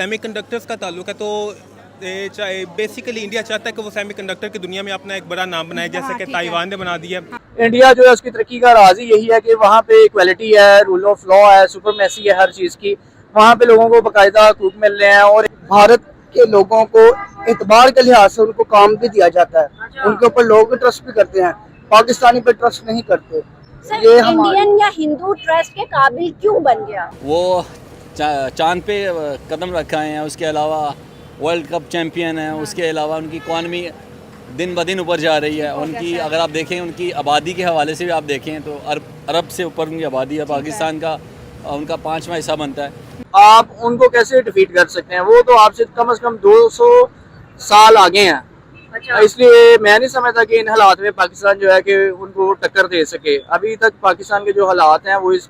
Semiconductors का ताल्लुक है तो चाहे बेसिकली इंडिया चाहता है कि वो सेमीकंडक्टर की दुनिया में अपना एक बड़ा नाम बनाए, जैसे कि ताइवान ने बना दिया। इंडिया जो है उसकी तरक्की का राज ही यही है कि वहाँ पे इक्वालिटी है, रूल ऑफ लॉ है, सुपरमेसी है हर चीज़ की। वहाँ पे लोगों को बाकायदा हकूक मिल रहे हैं और भारत के लोगों को एतबार के लिहाज से उनको काम भी दिया जाता है, उनके ऊपर लोग ट्रस्ट भी करते हैं, पाकिस्तानी पे ट्रस्ट नहीं करते। सर, ये इंडियन या हिंदू ट्रस्ट के काबिल क्यों बन गया? वो चांद पे कदम रखा है, उसके अलावा वर्ल्ड कप चैंपियन है, उसके अलावा उनकी इकॉनमी दिन ब दिन ऊपर जा रही है। उनकी अगर आप देखें उनकी आबादी के हवाले से भी आप देखें तो अरब से ऊपर उनकी आबादी है। पाकिस्तान का उनका 5वां हिस्सा बनता है। आप उनको कैसे डिफीट कर सकते हैं? वो तो आपसे कम से कम 200 साल आगे हैं। इसलिए मैं नहीं समझता कि इन हालात में पाकिस्तान जो है कि उनको टक्कर दे सके। अभी तक पाकिस्तान के जो हालात हैं वो इस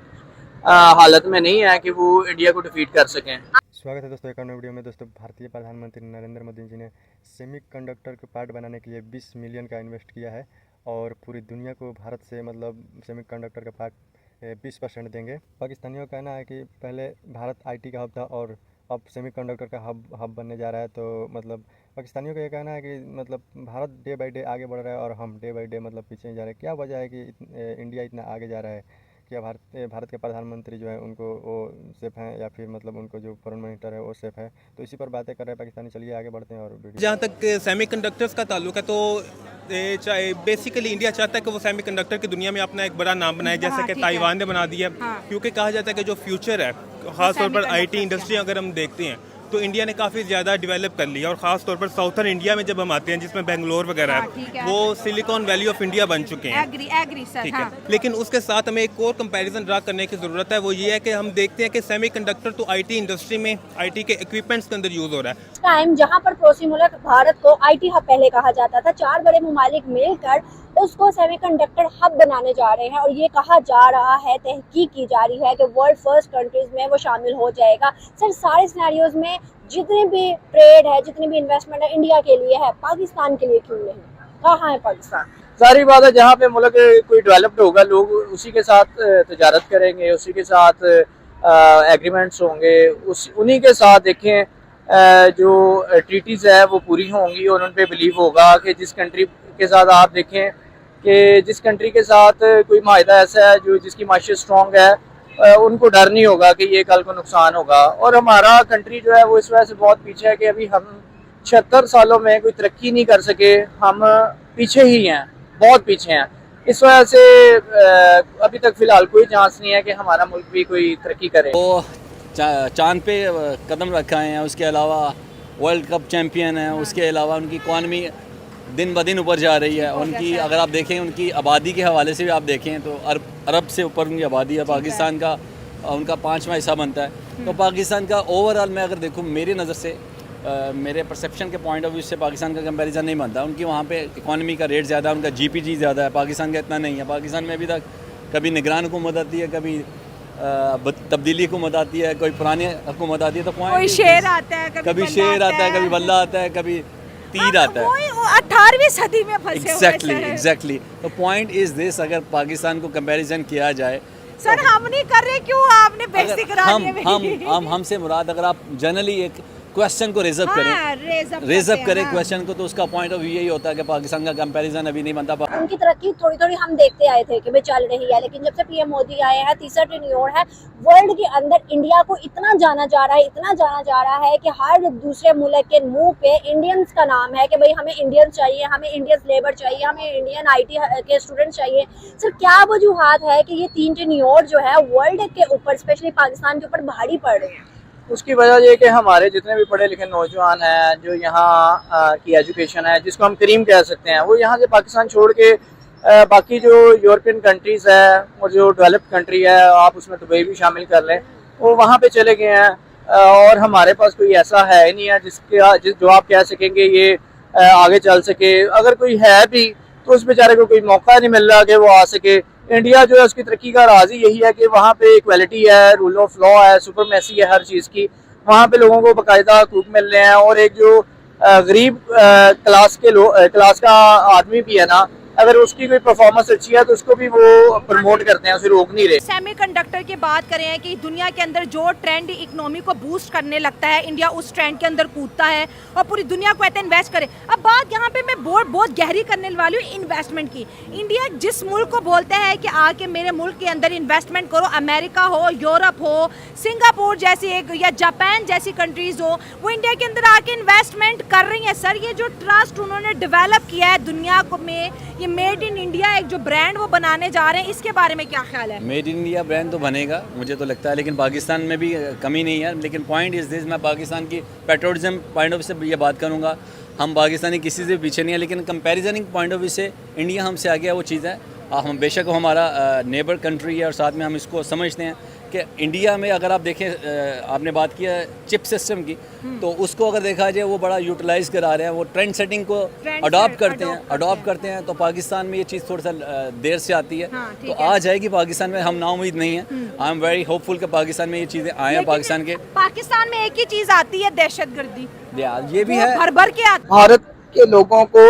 हालत में नहीं है कि वो इंडिया को डिफीट कर सकें। स्वागत है दोस्तों एक और वीडियो में। दोस्तों, भारतीय प्रधानमंत्री नरेंद्र मोदी जी ने सेमीकंडक्टर के पार्ट बनाने के लिए 20 मिलियन का इन्वेस्ट किया है और पूरी दुनिया को भारत से मतलब सेमीकंडक्टर का पार्ट 20% देंगे। पाकिस्तानियों का कहना है कि पहले भारत आईटी का हब था और अब सेमीकंडक्टर का हब बनने जा रहा है। तो मतलब पाकिस्तानियों का ये कहना है कि मतलब भारत डे बाई डे आगे बढ़ रहा है और हम डे बाई डे मतलब पीछे जा रहे हैं। क्या वजह है कि इंडिया इतना आगे जा रहा है? क्या भारत के प्रधानमंत्री जो है उनको वो सेफ हैं या फिर मतलब उनको जो फॉरेन मिनिस्टर है वो सेफ है? तो इसी पर बातें कर रहे हैं पाकिस्तानी। चलिए आगे बढ़ते हैं। और जहाँ तक सेमीकंडक्टर्स का ताल्लुक है तो चाहे बेसिकली इंडिया चाहता है कि वो सेमीकंडक्टर की दुनिया में अपना एक बड़ा नाम बनाए, जैसे कि ताइवान ने बना दिया। क्योंकि कहा जाता है कि जो फ्यूचर है, खासतौर पर आईटी इंडस्ट्री अगर हम देखते हैं तो इंडिया ने काफ़ी ज़्यादा डेवलप कर लिया और ख़ास तौर पर साउथर्न इंडिया में जब हम आते हैं जिसमें बेंगलोर वगैरह है, वो सिलिकॉन वैली ऑफ इंडिया बन चुके हैं। एग्री सर, ठीक है। लेकिन उसके साथ हमें एक और कंपैरिजन ड्रा करने की ज़रूरत है। वो ये है कि हम देखते हैं कि सेमीकंडक्टर तो आईटी इंडस्ट्री में आईटी के इक्विपमेंट्स के अंदर यूज़ हो रहा है। टाइम जहाँ पर पड़ोसी मुल्क भारत को आईटी हब पहले कहा जाता था, 4 बड़े ममालिक मिलकर उसको सेमीकंडक्टर हब बनाने जा रहे हैं और ये कहा जा रहा है, तहकीक की जा रही है कि वर्ल्ड फर्स्ट कंट्रीज में वो शामिल हो जाएगा। सर, सारे सिनेरियोज में जितने भी ट्रेड है, जितनी भी इन्वेस्टमेंट है इंडिया के लिए है, पाकिस्तान के लिए क्यों नहीं? कहाँ है पाकिस्तान? सारी बात है, जहाँ पे मुल्क कोई डेवलप्ड होगा लोग उसी के साथ तजारत करेंगे, उसी के साथ एग्रीमेंट्स होंगे, उन्हीं के साथ देखें जो ट्रीटीज़ है वो पूरी होंगी और उन पे बिलीव होगा कि जिस कंट्री के साथ आप देखें कि जिस कंट्री के साथ कोई माहिदा ऐसा है जो जिसकी माशियत स्ट्रॉन्ग है, उनको डर नहीं होगा कि ये कल को नुकसान होगा। और हमारा कंट्री जो है वो इस वजह से बहुत पीछे है कि अभी हम 76 सालों में कोई तरक्की नहीं कर सके। हम पीछे ही हैं, बहुत पीछे हैं। इस वजह से अभी तक फ़िलहाल कोई चांस नहीं है कि हमारा मुल्क भी कोई तरक्की करे। वो चांद पे कदम रखा है, उसके अलावा वर्ल्ड कप चैंपियन है, उसके अलावा उनकी इकॉनमी दिन ब दिन ऊपर जा रही है। उनकी अगर आप देखें उनकी आबादी के हवाले से भी आप देखें तो अरब से ऊपर उनकी आबादी है। पाकिस्तान का उनका 5वां हिस्सा बनता है। तो पाकिस्तान का ओवरऑल मैं अगर देखूँ मेरी नज़र से मेरे परसेप्शन के पॉइंट ऑफ व्यू से पाकिस्तान का कंपैरिजन नहीं बनता। उनकी वहाँ पे इकॉनमी का रेट ज़्यादा है, उनका जीपीजी ज़्यादा है, पाकिस्तान का इतना नहीं है। पाकिस्तान में अभी तक कभी निगरान हुकूमत आती है, कभी तब्दीली हुकूमत आती है, कोई पुरानी हुकूमत आती है। तो कोई शेर आता है, कभी शेर आता है, कभी बल्ला आता है, कभी तीर आता है। 18वीं सदी में फंसे एग्जैक्टली। तो पॉइंट इज दिस, अगर पाकिस्तान को कंपैरिजन किया जाए सर, हम नहीं कर रहे, क्यों आपने बेइज्जती करा दी? हम हमसे मुराद अगर आप जनरली एक क्वेश्चन को रेजअप करें, रेजअप करें क्वेश्चन को, तो उसका पॉइंट ऑफ व्यू यही होता है कि पाकिस्तान का कंपैरिजन अभी नहीं बनता। उनकी तरक्की थोड़ी थोड़ी हम देखते आए थे कि भाई चल रही है, लेकिन जब से पीएम मोदी आए हैं, तीसरा टेन्योर है, वर्ल्ड के अंदर इंडिया को इतना जाना जा रहा है, इतना जाना जा रहा है कि हर दूसरे मुल्क के मुंह पे इंडियंस का नाम है कि भाई हमें इंडियंस चाहिए, हमें इंडियंस लेबर चाहिए, हमें इंडियन आईटी के स्टूडेंट चाहिए। सर, क्या वजूहात है कि ये 3 टेन्योर जो है वर्ल्ड के ऊपर, स्पेशली पाकिस्तान के ऊपर भारी पड़ रहे हैं? उसकी वजह ये कि हमारे जितने भी पढ़े लिखे नौजवान हैं, जो यहाँ की एजुकेशन है, जिसको हम करीम कह सकते हैं, वो यहाँ से पाकिस्तान छोड़ के बाकी जो यूरोपियन कंट्रीज़ है और जो डेवलप्ड कंट्री है, आप उसमें दुबई भी शामिल कर लें, वो वहाँ पे चले गए हैं। और हमारे पास कोई ऐसा है ही नहीं है जो आप कह सकेंगे ये आगे चल सके। अगर कोई है भी तो उस बेचारे को कोई मौका नहीं मिल रहा कि वो आ सके। इंडिया जो है उसकी तरक्की का राज ही यही है कि वहाँ पे इक्वालिटी है, रूल ऑफ लॉ है, सुपरमेसी है हर चीज़ की। वहाँ पे लोगों को बाकायदा हकूक मिल रहे हैं और एक जो गरीब क्लास का आदमी भी है ना, अगर उसकी कोई परफॉर्मेंस अच्छी है तो उसको भी वो प्रमोट करते हैं, उसे रोक नहीं रहे। सेमीकंडक्टर की बात करें कि दुनिया के अंदर जो ट्रेंड इकोनॉमी को बूस्ट करने लगता है, इंडिया उस ट्रेंड के अंदर कूदता है और पूरी दुनिया को कहते हैं इन्वेस्ट करे। अब बात यहाँ पे मैं बहुत गहरी करने वाली हूँ इन्वेस्टमेंट की। इंडिया जिस मुल्क को बोलते हैं कि आके मेरे मुल्क के अंदर इन्वेस्टमेंट करो, अमेरिका हो, यूरोप हो, सिंगापुर जैसी एक या जापान जैसी कंट्रीज हो, वो इंडिया के अंदर आके इन्वेस्टमेंट कर रही है। सर ये जो ट्रस्ट उन्होंने डेवलप किया है दुनिया को में, ये मेड इन इंडिया एक जो ब्रांड वो बनाने जा रहे हैं, इसके बारे में क्या ख्याल है? मेड इन इंडिया ब्रांड तो बनेगा, मुझे तो लगता है, लेकिन पाकिस्तान में भी कमी नहीं है। लेकिन पॉइंट इज़ दिस, मैं पाकिस्तान की पेट्रोलिज्म पॉइंट ऑफ व्यू से ये बात करूँगा, हम पाकिस्तानी किसी से पीछे नहीं है, लेकिन कंपैरिजनिंग पॉइंट ऑफ व्यू से इंडिया हमसे आगे है, वो चीज़ है। हम बेशक वो हमारा नेबर कंट्री है और साथ में हम इसको समझते हैं कि इंडिया में अगर आप देखें, आपने बात किया चिप सिस्टम की, तो उसको अगर देखा जाए वो बड़ा यूटिलाइज करा रहे हैं, वो ट्रेंड सेटिंग को अडॉप्ट करते हैं। तो पाकिस्तान में ये चीज़ थोड़ा सा देर से आती है, तो आ जाएगी पाकिस्तान में, हम नाउम्मीद नहीं है। आई एम वेरी होपफुल कि पाकिस्तान में ये चीज़ें आए हैं। पाकिस्तान में एक ही चीज़ आती है, दहशतगर्दी, ये भी है, भर के आती है। भारत के लोगों को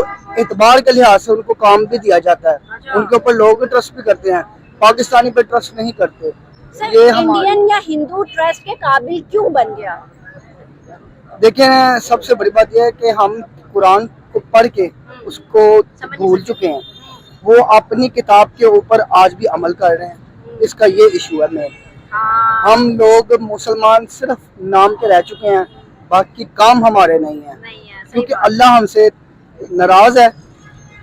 एतबार के लिहाज से उनको काम भी दिया जाता है, उनके ऊपर लोग ट्रस्ट भी करते हैं, पाकिस्तानी पे ट्रस्ट नहीं करते। सर इंडियन या हिंदू ट्रस्ट के काबिल क्यों बन गया? देखें, सबसे बड़ी बात यह है कि हम कुरान को पढ़ के उसको भूल चुके हैं, वो अपनी किताब के ऊपर आज भी अमल कर रहे हैं, इसका ये इशू है मेन। हम लोग मुसलमान सिर्फ नाम के रह चुके हैं, बाकी काम हमारे नहीं है, क्योंकि अल्लाह हमसे नाराज है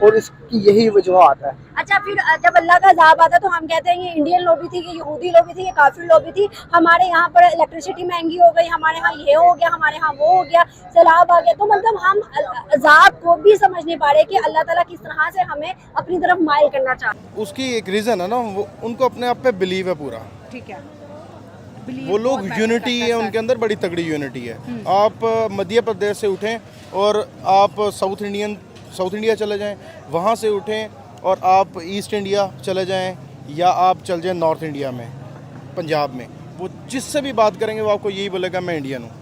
और इसकी यही वजूहत है। अच्छा, फिर जब अल्लाह का अज़ाब आता तो हम कहते हैं ये इंडियन लॉबी थी, ये यहूदी लॉबी थी, ये काफिर लॉबी थी, हमारे यहाँ पर इलेक्ट्रिसिटी महंगी हो गई, हमारे यहाँ ये हो गया, हमारे यहाँ वो हो गया, सैलाब आ गया। तो मतलब हम अज़ाब को भी समझ नहीं पा रहे कि अल्लाह ताला किस तरह से हमें अपनी तरफ माइल करना चाहते हैं। उसकी एक रीज़न है ना, वो उनको अपने आप पे बिलीव है पूरा, ठीक है, वो लोग यूनिटी है उनके अंदर, बड़ी तगड़ी यूनिटी है। आप मध्य प्रदेश से उठें और आप साउथ इंडिया चले जाएं, वहाँ से उठें और आप ईस्ट इंडिया चले जाएं, या आप चल जाएं नॉर्थ इंडिया में, पंजाब में, वो जिससे भी बात करेंगे वो आपको यही बोलेगा मैं इंडियन हूँ।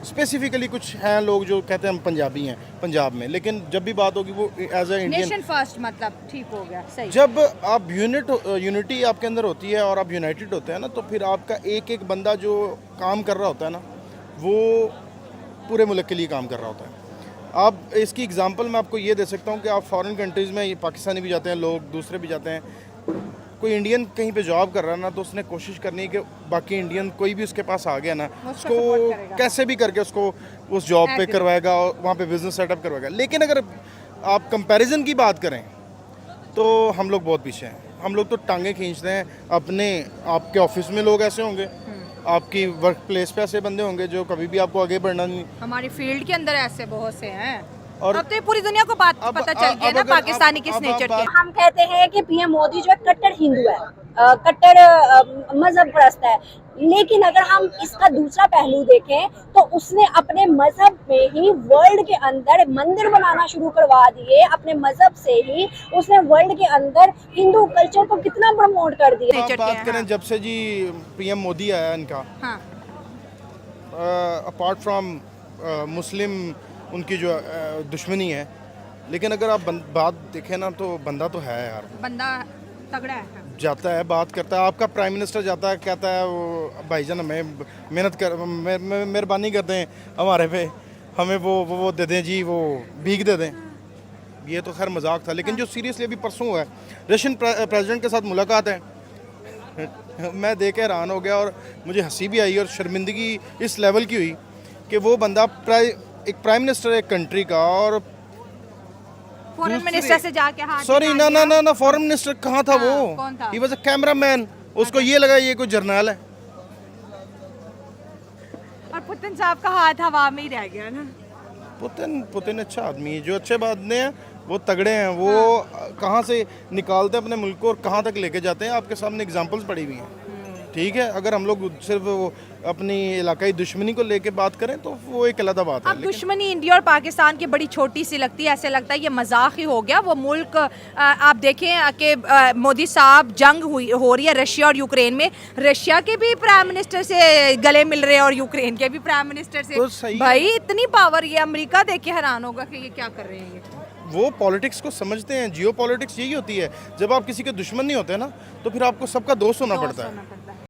स्पेसिफिकली कुछ हैं लोग जो कहते हैं हम पंजाबी हैं पंजाब में, लेकिन जब भी बात होगी वो as a Indian. Nation first मतलब ठीक हो गया, सही। जब आप यूनिटी आपके अंदर होती है और आप यूनाइटेड होते हैं ना, तो फिर आपका एक एक बंदा जो काम कर रहा होता है ना, वो पूरे मुल्क के लिए काम कर रहा होता है। आप इसकी एग्जांपल मैं आपको ये दे सकता हूँ कि आप फॉरेन कंट्रीज़ में, पाकिस्तानी भी जाते हैं लोग, दूसरे भी जाते हैं, कोई इंडियन कहीं पे जॉब कर रहा है ना, तो उसने कोशिश करनी है कि बाकी इंडियन कोई भी उसके पास आ गया ना, उसको कैसे भी करके उसको उस जॉब पे करवाएगा और वहाँ पे बिजनेस सेटअप करवाएगा। लेकिन अगर आप कंपैरिजन की बात करें तो हम लोग बहुत पीछे हैं। हम लोग तो टांगे खींचते हैं अपने, आपके ऑफिस में लोग ऐसे होंगे, आपकी वर्क प्लेस पे ऐसे बंदे होंगे जो कभी भी आपको आगे बढ़ना नहीं। हमारी फील्ड के अंदर ऐसे बहुत से हैं, और अब तो ये पूरी दुनिया को बात पता चल गया ना पाकिस्तानी किस नेचर के। हम कहते हैं कि पीएम मोदी जो है कट्टर हिंदू है, कट्टर मजहब परस्त है, लेकिन अगर हम इसका दूसरा पहलू देखें तो उसने अपने मजहब में ही वर्ल्ड के अंदर मंदिर बनाना शुरू करवा दिए। अपने मजहब से ही उसने वर्ल्ड के अंदर हिंदू कल्चर को कितना प्रमोट कर दिया। आप बात करें जब से जी पीएम मोदी आया इनका, अपार्ट फ्रॉम मुस्लिम उनकी जो दुश्मनी है, लेकिन अगर आप बात देखें ना तो बंदा तो है यार, बंदा तगड़ा है, जाता है बात करता है। आपका प्राइम मिनिस्टर जाता है कहता है वो भाईजान हमें मेहनत कर मेहरबानी कर दें हमारे पे, हमें वो दे दें जी, वो भीख दे दें। ये तो खैर मजाक था, लेकिन जो सीरियसली अभी परसों हुआ है, रशियन प्रेसिडेंट के साथ मुलाकात है, मैं देख के हैरान हो गया और मुझे हंसी भी आई और शर्मिंदगी इस लेवल की हुई कि वो बंदा एक प्राइम मिनिस्टर एक कंट्री का, और फॉरेन मिनिस्टर से जाके हाथ सॉरी ना फॉरेन मिनिस्टर कहाँ था वो, कौन था? ही वाज अ कैमरामैन, उसको ये लगा ये कोई जर्नल है। और पुतिन साहब का हाथ हवा में ही रह गया ना। पुतिन अच्छा आदमी है, जो अच्छे बंदे हैं वो तगड़े हैं, वो कहाँ से निकालते हैं अपने मुल्क को और कहाँ तक लेके जाते हैं, आपके सामने एग्जांपल्स पड़ी हुई हैं। ठीक है, अगर हम लोग सिर्फ वो अपनी इलाकाई दुश्मनी को लेके बात करें तो वो एक अलग बात है। अब दुश्मनी इंडिया और पाकिस्तान की बड़ी छोटी सी लगती है, ऐसे लगता है ये मजाक ही हो गया। वो मुल्क आप देखें कि मोदी साहब जंग हो रही है रशिया और यूक्रेन में, रशिया के भी प्राइम मिनिस्टर से गले मिल रहे हैं और यूक्रेन के भी प्राइम मिनिस्टर से। तो सही भाई इतनी पावर, ये अमेरिका देख के हैरान होगा कि ये क्या कर रहे हैं। वो पॉलिटिक्स को समझते हैं। जियो पॉलिटिक्स यही होती है, जब आप किसी के दुश्मन नहीं होते ना तो फिर आपको सबका दोस्त होना पड़ता है।